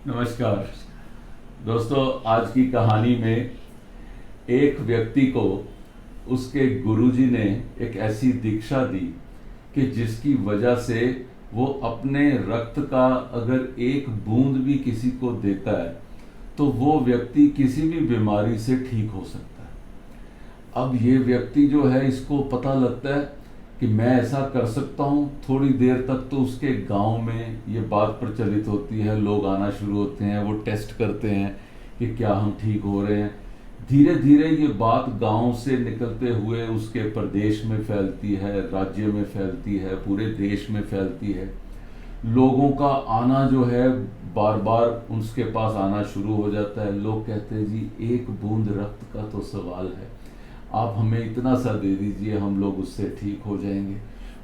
नमस्कार दोस्तों। आज की कहानी में एक व्यक्ति को उसके गुरुजी ने एक ऐसी दीक्षा दी कि जिसकी वजह से वो अपने रक्त का अगर एक बूंद भी किसी को देता है तो वो व्यक्ति किसी भी बीमारी से ठीक हो सकता है। अब ये व्यक्ति जो है, इसको पता लगता है कि मैं ऐसा कर सकता हूँ। थोड़ी देर तक तो उसके गांव में ये बात प्रचलित होती है, लोग आना शुरू होते हैं, वो टेस्ट करते हैं कि क्या हम ठीक हो रहे हैं। धीरे धीरे ये बात गांव से निकलते हुए उसके प्रदेश में फैलती है, राज्य में फैलती है, पूरे देश में फैलती है। लोगों का आना जो है, बार बार उसके पास आना शुरू हो जाता है। लोग कहते हैं जी एक बूंद रक्त का तो सवाल है, आप हमें इतना सा दे दीजिए, हम लोग उससे ठीक हो जाएंगे।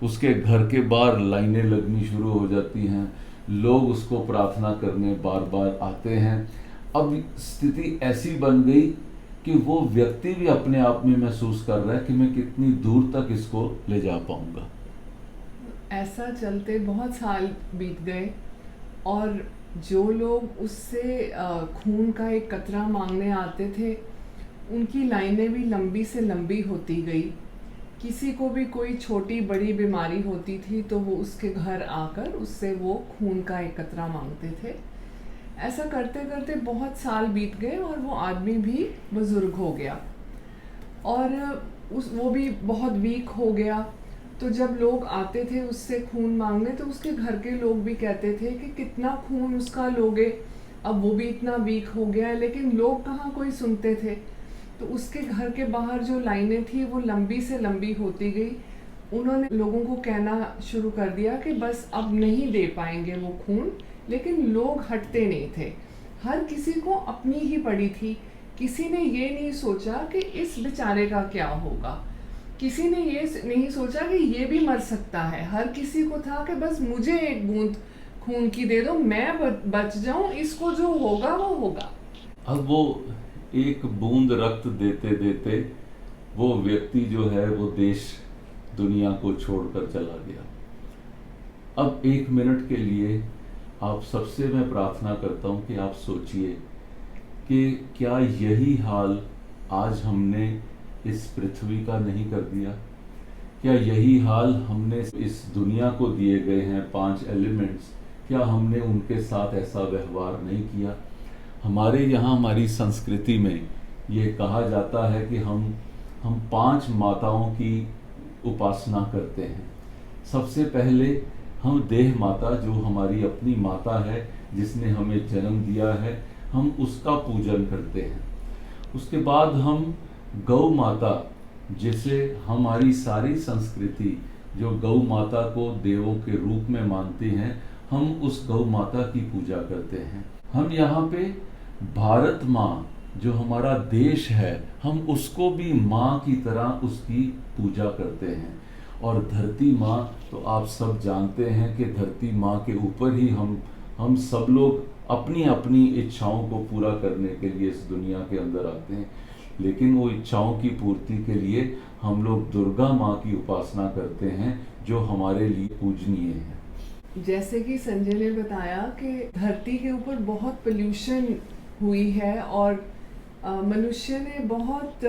उसके घर के बाहर लाइनें लगनी शुरू हो जाती हैं, लोग उसको प्रार्थना करने बार बार आते हैं। अब स्थिति ऐसी बन गई कि वो व्यक्ति भी अपने आप में महसूस कर रहा है कि मैं कितनी दूर तक इसको ले जा पाऊंगा। ऐसा चलते बहुत साल बीत गए और जो लोग उससे खून का एक कतरा मांगने आते थे, उनकी लाइनें भी लंबी से लंबी होती गई। किसी को भी कोई छोटी बड़ी बीमारी होती थी तो वो उसके घर आकर उससे वो खून का एक कतरा मांगते थे। ऐसा करते करते बहुत साल बीत गए और वो आदमी भी बुजुर्ग हो गया और वो भी बहुत वीक हो गया। तो जब लोग आते थे उससे खून मांगने तो उसके घर के लोग भी कहते थे कि कितना खून उसका लोगे, अब वो भी इतना वीक हो गया है। लेकिन लोग कहाँ कोई सुनते थे। तो उसके घर के बाहर जो लाइनें थी वो लंबी से लंबी होती गई। उन्होंने लोगों को कहना शुरू कर दिया कि बस अब नहीं दे पाएंगे वो खून। लेकिन लोग हटते नहीं थे, हर किसी को अपनी ही पड़ी थी। किसी ने ये नहीं सोचा कि इस बेचारे का क्या होगा, किसी ने ये नहीं सोचा कि ये भी मर सकता है। हर किसी को था कि बस मुझे एक बूंद खून की दे दो, मैं बच जाऊं, इसको जो होगा वो होगा। अब वो एक बूंद रक्त देते देते वो व्यक्ति जो है वो देश दुनिया को छोड़कर चला गया। अब एक मिनट के लिए आप सबसे मैं प्रार्थना करता हूं कि आप सोचिए कि क्या यही हाल आज हमने इस पृथ्वी का नहीं कर दिया? क्या यही हाल हमने इस दुनिया को दिए गए हैं 5 एलिमेंट्स, क्या हमने उनके साथ ऐसा व्यवहार नहीं किया? हमारे यहाँ हमारी संस्कृति में ये कहा जाता है कि हम 5 माताओं की उपासना करते हैं। सबसे पहले हम देह माता, जो हमारी अपनी माता है, जिसने हमें जन्म दिया है, हम उसका पूजन करते हैं। उसके बाद हम गौ माता, जिसे हमारी सारी संस्कृति जो गौ माता को देवों के रूप में मानती हैं, हम उस गौ माता की पूजा करते हैं। हम यहाँ पे भारत माँ, जो हमारा देश है, हम उसको भी माँ की तरह उसकी पूजा करते हैं। और धरती माँ तो आप सब जानते हैं कि धरती माँ के ऊपर ही हम सब लोग अपनी अपनी इच्छाओं को पूरा करने के लिए इस दुनिया के अंदर आते हैं। लेकिन वो इच्छाओं की पूर्ति के लिए हम लोग दुर्गा माँ की उपासना करते हैं, जो हमारे लिए पूजनीय है। जैसे कि संजय ने बताया कि धरती के ऊपर बहुत पोल्यूशन हुई है और मनुष्य ने बहुत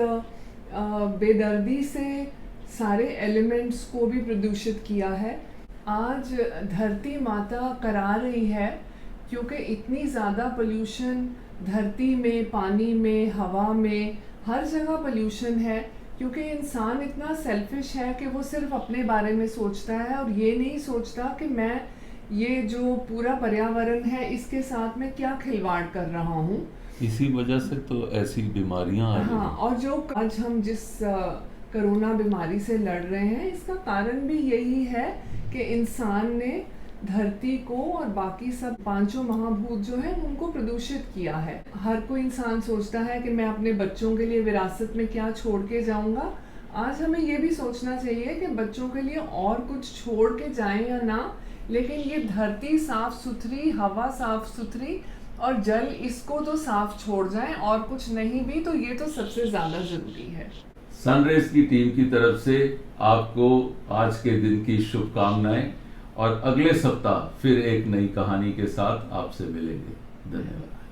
बेदर्दी से सारे एलिमेंट्स को भी प्रदूषित किया है। आज धरती माता करा रही है क्योंकि इतनी ज़्यादा पोल्यूशन धरती में, पानी में, हवा में, हर जगह पोल्यूशन है। क्योंकि इंसान इतना सेल्फिश है कि वो सिर्फ अपने बारे में सोचता है और ये नहीं सोचता कि मैं ये जो पूरा पर्यावरण है इसके साथ में क्या खिलवाड़ कर रहा हूँ। इसी वजह से तो ऐसी बीमारियां आ रही हैं। हाँ, और जो आज हम जिस कोरोना बीमारी से लड़ रहे हैं, इसका कारण भी यही है कि इंसान ने धरती को और बाकी सब 5 महाभूत जो हैं उनको प्रदूषित किया है। हर कोई इंसान सोचता है कि मैं अपने बच्चों के लिए विरासत में क्या छोड़ के जाऊंगा। आज हमें ये भी सोचना चाहिए कि बच्चों के लिए और कुछ छोड़ के जाएं या ना, लेकिन ये धरती साफ सुथरी, हवा साफ सुथरी और जल, इसको तो साफ छोड़ जाएं। और कुछ नहीं भी तो ये तो सबसे ज्यादा जरूरी है। सनरेज की टीम की तरफ से आपको आज के दिन की शुभकामनाएं, और अगले सप्ताह फिर एक नई कहानी के साथ आपसे मिलेंगे। धन्यवाद।